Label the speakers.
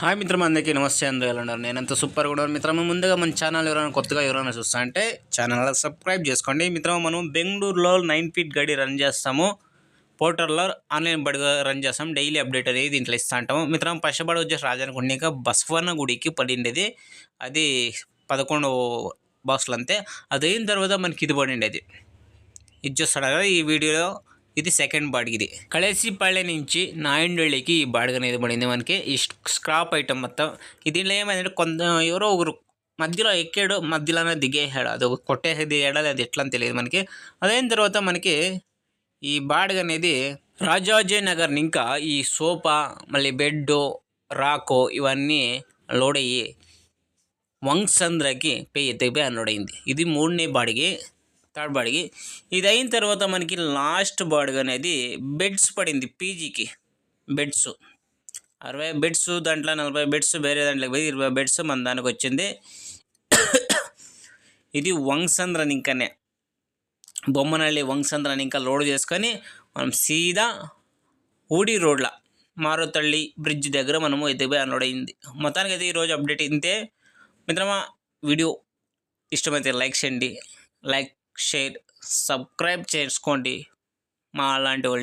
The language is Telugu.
Speaker 1: హాయ్ మిత్రమా, అందరికీ నమస్తే. అందరూ ఎలా ఉన్నారు? నేనంత సూపర్ కూడా మిత్రమా. ముందుగా మన ఛానల్ కొత్తగా ఎవరైనా చూస్తా అంటే ఛానల్ సబ్స్క్రైబ్ చేసుకోండి. మిత్రమా, మనం బెంగళూరులో 9 ఫీట్ గడి రన్ చేస్తాము. పోర్టల్లో ఆన్లైన్ బడిగా రన్ చేస్తాం. డైలీ అప్డేట్ అనేది దీంట్లో ఇస్తూ ఉంటాము. మిత్రం ఫస్ట్ బడి వచ్చేసి రాజానుకున్నాక బసవన్న గుడికి పడిండేది. అది 11 బాక్సులు అంతే. అది అయిన తర్వాత మనకి ఇది పడిండేది. ఇది చూస్తాడు కదా ఈ వీడియోలో. ఇది సెకండ్ బాడిగ. ఇది కళేసిపల్లె నుంచి నాయండళ్ళకి ఈ బాడిగ అనేది పడింది మనకి. ఈ స్క్రాప్ ఐటమ్ మొత్తం. దీంట్లో ఏమైందంటే ఎవరో ఒకరు మధ్యలో ఎక్కాడు, మధ్యలోనే దిగేసాడు. అది ఒక కొట్టేసి దిగాడు, అది ఎట్లా అని తెలియదు మనకి. అదైన తర్వాత మనకి ఈ బాడిగ అనేది రాజాజీ నగర్ ఇంకా ఈ సోఫా, మళ్ళీ బెడ్, రాకో ఇవన్నీ లోడ్ అయ్యి వంగ్సంద్రకి ఎత్తిపోయి అన్లోడ్ అయింది. ఇది 3వ బాడిగి, థర్డ్ బాడిగి. ఇది అయిన తర్వాత మనకి లాస్ట్ బాడిగ అనేది బెడ్స్ పడింది. పీజీకి బెడ్స్ 60 బెడ్స్, దాంట్లో 40 బెడ్స్ వేరే దాంట్లోకి పోయి 20 బెడ్స్ మన దానికి వచ్చింది. ఇది వంగ్సంద్రని ఇంకనే బొమ్మనల్లి వంగ్సంద్రని ఇంకా లోడ్ చేసుకొని మనం సీదా ఊడి రోడ్ల మారుతల్లి బ్రిడ్జ్ దగ్గర మనము ఎత్తిపోయి అన్లోడ్ అయింది. మొత్తానికి అయితే ఈరోజు అప్డేట్ ఇంతే మిత్రమా. వీడియో ఇష్టమైతే లైక్ చేయండి, షేర్, సబ్స్క్రైబ్ చేసుకోండి మా అలాంటి వాళ్ళని.